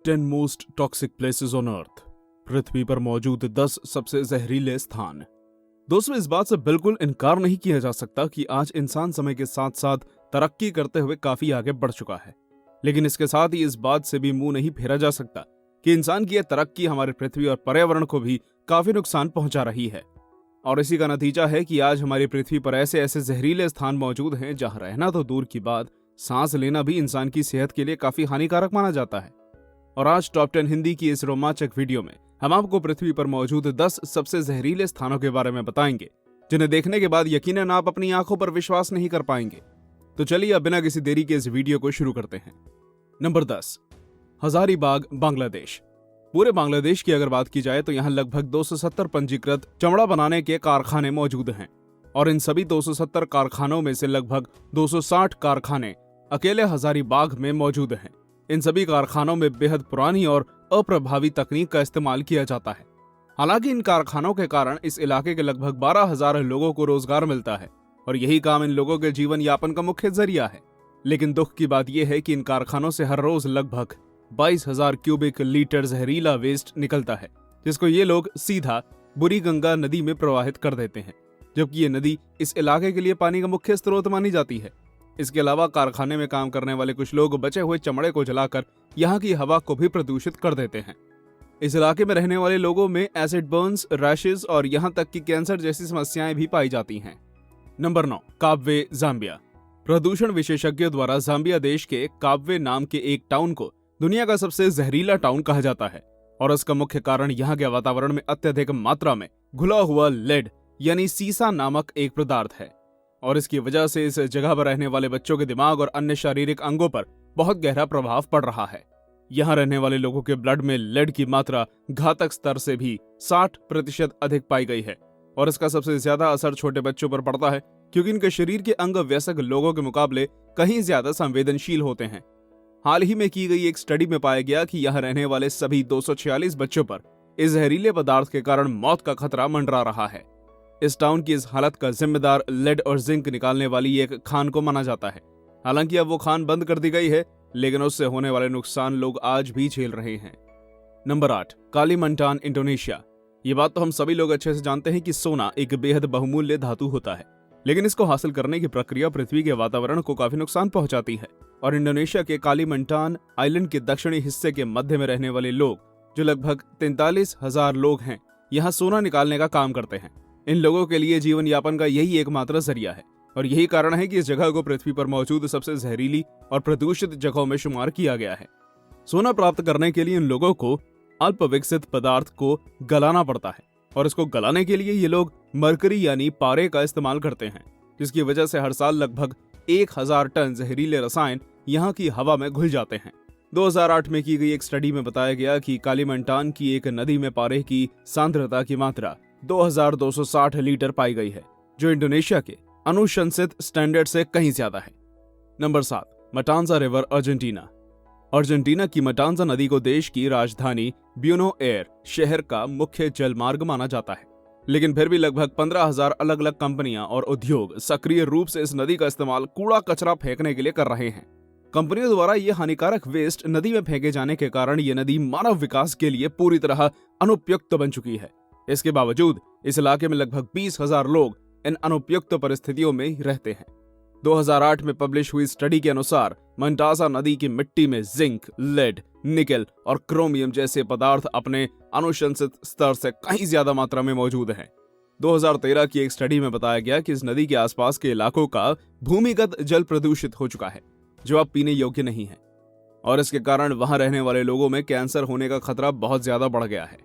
10 most toxic places on earth. पृथ्वी पर मौजूद 10 सबसे जहरीले स्थान। दोस्तों, इस बात से बिल्कुल इनकार नहीं किया जा सकता कि आज इंसान समय के साथ साथ तरक्की करते हुए काफी आगे बढ़ चुका है, लेकिन इसके साथ ही इस बात से भी मुंह नहीं फेरा जा सकता कि इंसान की यह तरक्की हमारे पृथ्वी और पर्यावरण को भी काफी नुकसान पहुंचा रही है। और इसी का नतीजा है कि आज हमारी पृथ्वी पर ऐसे ऐसे जहरीले स्थान मौजूद हैं जहां रहना तो दूर की बात, सांस लेना भी इंसान की सेहत के लिए काफी हानिकारक माना जाता है। और आज टॉप 10 हिंदी की इस रोमांचक वीडियो में हम आपको पृथ्वी पर मौजूद 10 सबसे जहरीले स्थानों के बारे में बताएंगे, जिन्हें देखने के बाद यकीनन आप अपनी आंखों पर विश्वास नहीं कर पाएंगे। तो चलिए अब बिना किसी देरी के इस वीडियो को शुरू करते हैं। नंबर 10, हजारीबाग, बांग्लादेश। पूरे बांग्लादेश की अगर बात की जाए तो यहाँ लगभग 270 पंजीकृत चमड़ा बनाने के कारखाने मौजूद हैं, और इन सभी 270 कारखानों में से लगभग 260 कारखाने अकेले हजारीबाग में मौजूद हैं। इन सभी कारखानों में बेहद पुरानी और अप्रभावी तकनीक का इस्तेमाल किया जाता है। हालांकि इन कारखानों के कारण इस इलाके के लगभग 12,000 लोगों को रोजगार मिलता है, और यही काम इन लोगों के जीवन यापन का मुख्य जरिया है। लेकिन दुख की बात यह है कि इन कारखानों से हर रोज लगभग 22,000 क्यूबिक लीटर जहरीला वेस्ट निकलता है, जिसको ये लोग सीधा बुरी गंगा नदी में प्रवाहित कर देते हैं, जबकि ये नदी इस इलाके के लिए पानी का मुख्य स्रोत मानी जाती है। इसके अलावा कारखाने में काम करने वाले कुछ लोग बचे हुए चमड़े को जलाकर यहाँ की हवा को भी प्रदूषित कर देते हैं। इस इलाके में रहने वाले लोगों में एसिड बर्न्स, रैशेज और यहाँ तक कि कैंसर जैसी समस्याएं भी पाई जाती हैं। Number 9, Kabwe, Zambia. प्रदूषण विशेषज्ञों द्वारा जाम्बिया देश के काब्वे नाम के एक टाउन को दुनिया का सबसे जहरीला टाउन कहा जाता है, और इसका मुख्य कारण यहाँ के वातावरण में अत्यधिक मात्रा में घुला हुआ लेड यानी सीसा नामक एक पदार्थ है, और इसकी वजह से इस जगह पर रहने वाले बच्चों के दिमाग और अन्य शारीरिक अंगों पर बहुत गहरा प्रभाव पड़ रहा है। यहाँ रहने वाले लोगों के ब्लड में लेड की मात्रा घातक स्तर से भी 60% अधिक पाई गई है, और इसका सबसे ज्यादा असर छोटे बच्चों पर पड़ता है, क्योंकि इनके शरीर के अंग वयस्क लोगों के मुकाबले कहीं ज्यादा संवेदनशील होते हैं। हाल ही में की गई एक स्टडी में पाया गया कि यहाँ रहने वाले सभी 246 बच्चों पर इस जहरीले पदार्थ के कारण मौत का खतरा मंडरा रहा है। इस टाउन की इस हालत का जिम्मेदार लेड और जिंक निकालने वाली एक खान को माना जाता है। हालांकि अब वो खान बंद कर दी गई है, लेकिन उससे होने वाले नुकसान लोग आज भी झेल रहे हैं। Number 8, Kalimantan, Indonesia. ये बात तो हम सभी लोग अच्छे से जानते हैं कि सोना एक बेहद बहुमूल्य धातु होता है, लेकिन इसको हासिल करने की प्रक्रिया पृथ्वी के वातावरण को काफी नुकसान पहुंचाती है। और इंडोनेशिया के कालीमंटान आइलैंड के दक्षिणी हिस्से के मध्य में रहने वाले लोग, जो लगभग 43,000 लोग हैं, यहाँ सोना निकालने का काम करते हैं। इन लोगों के लिए जीवन यापन का यही एकमात्र जरिया है, और यही कारण है कि इस जगह को पृथ्वी पर मौजूद सबसे जहरीली और प्रदूषित जगहों में शुमार किया गया है। सोना प्राप्त करने के लिए इन लोगों को अल्प विकसित पदार्थ को गलाना पड़ता है, और इसको गलाने के लिए ये लोग मरकरी यानी पारे का इस्तेमाल करते हैं, जिसकी वजह से हर साल लगभग 1,000 टन जहरीले रसायन यहाँ की हवा में घुल जाते हैं। 2008 में की गई एक स्टडी में बताया गया कि कालीमंटान की एक नदी में पारे की सांद्रता की मात्रा 2,260 लीटर पाई गई है, जो इंडोनेशिया के अनुशंसित स्टैंडर्ड से कहीं ज्यादा है। Number 7, Matanza river, Argentina. Argentina की मटांजा नदी को देश की राजधानी ब्यूनो एयर शहर का मुख्य जलमार्ग माना जाता है, लेकिन फिर भी लगभग 15,000 अलग अलग कंपनियां और उद्योग सक्रिय रूप से इस नदी का इस्तेमाल कूड़ा कचरा फेंकने के लिए कर रहे हैं। कंपनियों द्वारा ये हानिकारक वेस्ट नदी में फेंके जाने के कारण ये नदी मानव विकास के लिए पूरी तरह अनुपयुक्त बन चुकी है। इसके बावजूद इस इलाके में लगभग 20,000 लोग इन अनुपयुक्त परिस्थितियों में रहते हैं। 2008 में पब्लिश हुई स्टडी के अनुसार मंटासा नदी की मिट्टी में जिंक, लेड, निकेल और क्रोमियम जैसे पदार्थ अपने अनुशंसित स्तर से कहीं ज्यादा मात्रा में मौजूद हैं। 2013 की एक स्टडी में बताया गया कि इस नदी के आसपास के इलाकों का भूमिगत जल प्रदूषित हो चुका है, जो अब पीने योग्य नहीं है, और इसके कारण वहां रहने वाले लोगों में कैंसर होने का खतरा बहुत ज्यादा बढ़ गया है।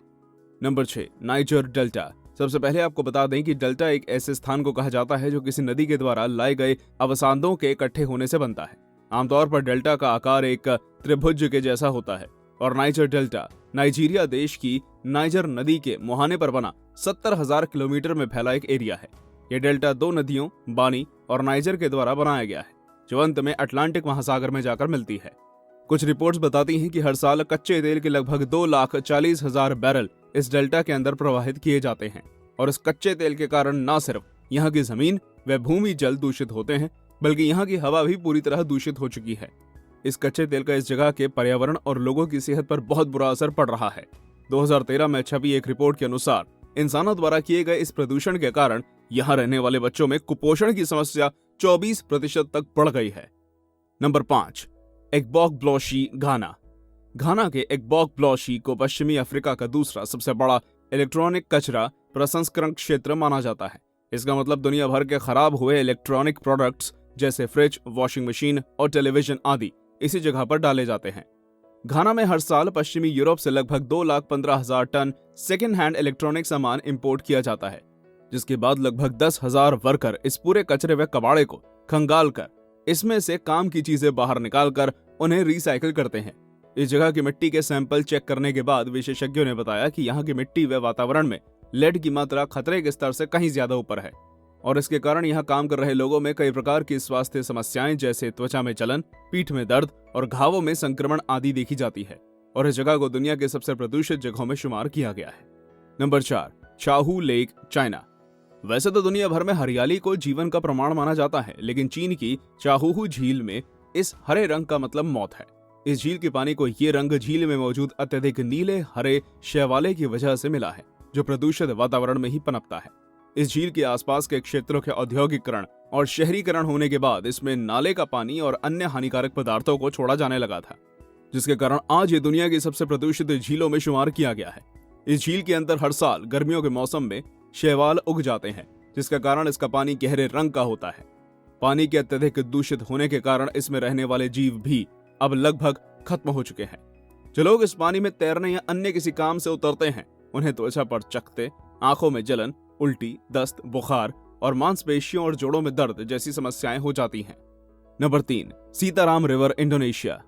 Number 6, niger delta. सबसे पहले आपको बता दें कि डेल्टा एक ऐसे स्थान को कहा जाता है जो किसी नदी के द्वारा लाए गए अवसादों के इकट्ठे होने से बनता है। आमतौर पर डेल्टा का आकार एक त्रिभुज के जैसा होता है, और नाइजर डेल्टा नाइजीरिया देश की नाइजर नदी के मुहाने पर बना 70,000 किलोमीटर में फैला एक एरिया है। यह डेल्टा 2 नदियों बानी और नाइजर के द्वारा बनाया गया है, जो अंत में अटलांटिक महासागर में जाकर मिलती है। कुछ रिपोर्ट्स बताती हैं कि हर साल कच्चे तेल के लगभग 2,40,000 बैरल इस डेल्टा के अंदर प्रवाहित किए जाते हैं, और इस कच्चे तेल के कारण न सिर्फ यहाँ की जमीन व भूमि जल दूषित होते हैं, बल्कि यहाँ की हवा भी पूरी तरह दूषित हो चुकी है। इस कच्चे तेल का इस जगह के पर्यावरण और लोगों की सेहत पर बहुत बुरा असर पड़ रहा है। 2013 में छपी एक रिपोर्ट के अनुसार इंसानों द्वारा किए गए इस प्रदूषण के कारण यहाँ रहने वाले बच्चों में कुपोषण की समस्या 24% तक बढ़ गई है। नंबर 5, एग्बोक-ब्लोशी, घाना। घाना के एग्बोक-ब्लोशी को पश्चिमी अफ्रीका का दूसरा सबसे बड़ा इलेक्ट्रॉनिक कचरा प्रसंस्करण क्षेत्र माना जाता है। इसका मतलब दुनिया भर के खराब हुए इलेक्ट्रॉनिक प्रोडक्ट्स जैसे फ्रिज, वॉशिंग मशीन और टेलीविजन आदि इसी जगह पर डाले जाते हैं। घाना में हर साल पश्चिमी यूरोप से लगभग 2,15,000 टन सेकेंड हैंड इलेक्ट्रॉनिक सामान इंपोर्ट किया जाता है, जिसके बाद लगभग 10,000 वर्कर इस पूरे कचरे व कबाड़े को खंगाल कर इसमें से काम की चीजें बाहर निकालकर उन्हें रिसाइकिल करते हैं। इस जगह की मिट्टी के सैंपल चेक करने के बाद विशेषज्ञों ने बताया कि यहाँ की मिट्टी व वातावरण में लेड की मात्रा खतरे के स्तर से कहीं ज्यादा ऊपर है और इसके कारण यहाँ काम कर रहे लोगों में कई प्रकार की स्वास्थ्य समस्याएं जैसे त्वचा में जलन, पीठ में दर्द और घावों में संक्रमण आदि देखी जाती है और इस जगह को दुनिया के सबसे प्रदूषित जगहों में शुमार किया गया है। नंबर 4, चाहू लेक, चाइना। वैसे तो दुनिया भर में हरियाली को जीवन का प्रमाण माना जाता है, लेकिन चीन की चाहू झील में इस हरे रंग का मतलब मौत है। इस झील के पानी को ये रंग झील में मौजूद अत्यधिक नीले हरे शैवाले की वजह से मिला है, जो प्रदूषित वातावरण में ही पनपता है। इस झील के आसपास के क्षेत्रों के औद्योगिकरण और शहरीकरण होने के बाद इसमें नाले का पानी और अन्य हानिकारक पदार्थों को छोड़ा जाने लगा था, जिसके कारण आज ये दुनिया की सबसे प्रदूषित झीलों में शुमार किया गया है। इस झील के अंदर हर साल गर्मियों के मौसम में शैवाल उग जाते हैं, जिसका कारण इसका पानी गहरे रंग का होता है। पानी के अत्यधिक दूषित होने के कारण इसमें रहने वाले जीव भी अब लगभग खत्म हो चुके हैं। जो लोग इस पानी में तैरने या अन्य किसी काम से उतरते हैं, उन्हें त्वचा पर चकत्ते, आंखों में जलन, उल्टी, दस्त, बुखार और मांसपेशियों और जोड़ों में दर्द जैसी समस्याएं हो जाती हैं। Number 3, Sitaram river, Indonesia.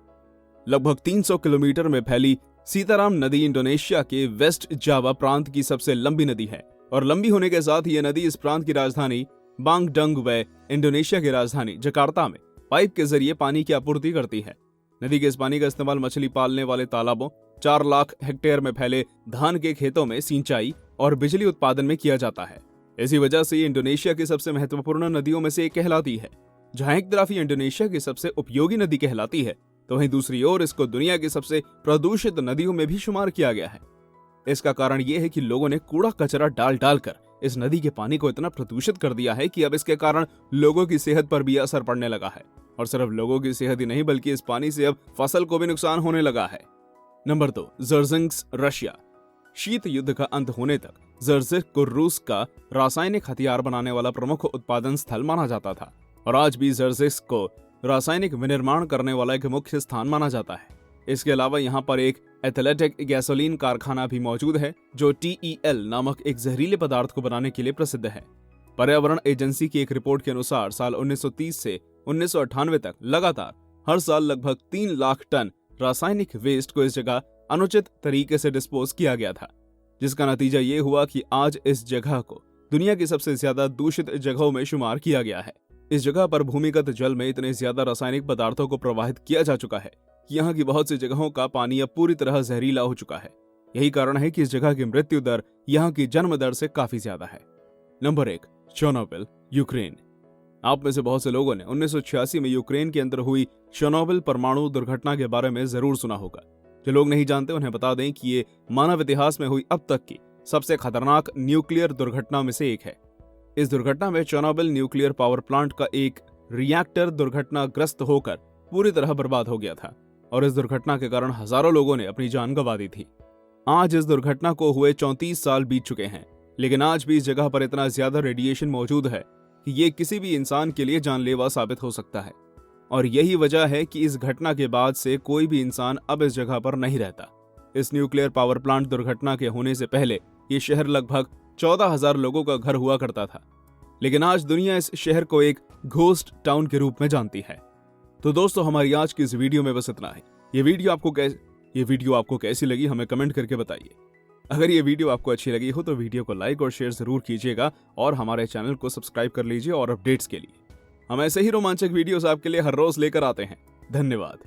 लगभग 300 किलोमीटर में फैली सीताराम नदी इंडोनेशिया के वेस्ट जावा प्रांत की सबसे लंबी नदी है और लंबी होने के साथ यह नदी इस प्रांत की राजधानी बांगडंग व इंडोनेशिया की राजधानी जकार्ता में पाइप के जरिए पानी की आपूर्ति करती है। नदी के इस पानी का इस्तेमाल मछली पालने वाले तालाबों, 4 लाख हेक्टेयर में फैले धान के खेतों में सिंचाई और बिजली उत्पादन में किया जाता है। इसी वजह से ये इंडोनेशिया की सबसे महत्वपूर्ण नदियों में से एक कहलाती है। जहां एक तरफ इंडोनेशिया की सबसे उपयोगी नदी कहलाती है, तो वहीं दूसरी ओर इसको दुनिया की सबसे प्रदूषित नदियों में भी शुमार किया गया है। इसका कारण यह है कि लोगों ने कूड़ा कचरा डाल डालकर इस नदी के पानी को इतना प्रदूषित कर दिया है कि अब इसके कारण लोगों की सेहत पर भी असर पड़ने लगा है और सिर्फ लोगों की सेहत ही नहीं बल्कि इस पानी से अब फसल को भी नुकसान होने लगा है। Number 2, Dzerzhinsk, Russia. शीत युद्ध का अंत होने तक जर्जिंस्क को रूस का रासायनिक हथियार बनाने वाला प्रमुख उत्पादन स्थल माना जाता था और आज भी जर्जिंस्क को रासायनिक विनिर्माण करने वाला एक मुख्य स्थान माना जाता है। इसके अलावा यहाँ पर एक एथलेटिक गैसोलीन कारखाना भी मौजूद है, जो TEL नामक एक जहरीले पदार्थ को बनाने के लिए प्रसिद्ध है। पर्यावरण एजेंसी की एक रिपोर्ट के अनुसार साल 1930 से 1998 तक लगातार हर साल लगभग 3 लाख टन रासायनिक वेस्ट को इस जगह अनुचित तरीके से डिस्पोज किया गया था, जिसका नतीजा ये हुआ कि आज इस जगह को दुनिया की सबसे ज्यादा दूषित जगहों में शुमार किया गया है। इस जगह पर भूमिगत जल में इतने ज्यादा रासायनिक पदार्थों को प्रवाहित किया जा चुका है कि यहाँ की बहुत सी जगहों का पानी अब पूरी तरह जहरीला हो चुका है। यही कारण है कि इस जगह की मृत्यु दर यहाँ की जन्म दर से काफी ज्यादा है। Number 1, Chernobyl, Ukraine. आप में से बहुत से लोगों ने 1986 में यूक्रेन के अंदर हुई चेर्नोबिल परमाणु दुर्घटना के बारे में जरूर सुना होगा। जो लोग नहीं जानते उन्हें बता दें कि ये मानव इतिहास में हुई अब तक की सबसे खतरनाक न्यूक्लियर दुर्घटना में से एक है। इस दुर्घटना में चेर्नोबिल न्यूक्लियर पावर प्लांट का एक रिएक्टर दुर्घटनाग्रस्त होकर पूरी तरह बर्बाद हो गया था और इस दुर्घटना के कारण हजारों लोगों ने अपनी जान गंवा दी थी। आज इस दुर्घटना को हुए 34 साल बीत चुके हैं, लेकिन आज भी इस जगह पर इतना ज्यादा रेडिएशन मौजूद है कि ये किसी भी इंसान के लिए जानलेवा साबित हो सकता है और यही वजह है कि इस घटना के बाद से कोई भी इंसान अब इस जगह पर नहीं रहता। इस न्यूक्लियर पावर प्लांट दुर्घटना के होने से पहले ये शहर लगभग 14,000 लोगों का घर हुआ करता था, लेकिन आज दुनिया इस शहर को एक घोस्ट टाउन के रूप में जानती है। तो दोस्तों, हमारी आज की इस वीडियो में बस इतना है। ये वीडियो आपको कैसी लगी हमें कमेंट करके बताइए। अगर ये वीडियो आपको अच्छी लगी हो तो वीडियो को लाइक और शेयर जरूर कीजिएगा और हमारे चैनल को सब्सक्राइब कर लीजिए और अपडेट्स के लिए हम ऐसे ही रोमांचक वीडियोस आपके लिए हर रोज लेकर आते हैं। धन्यवाद।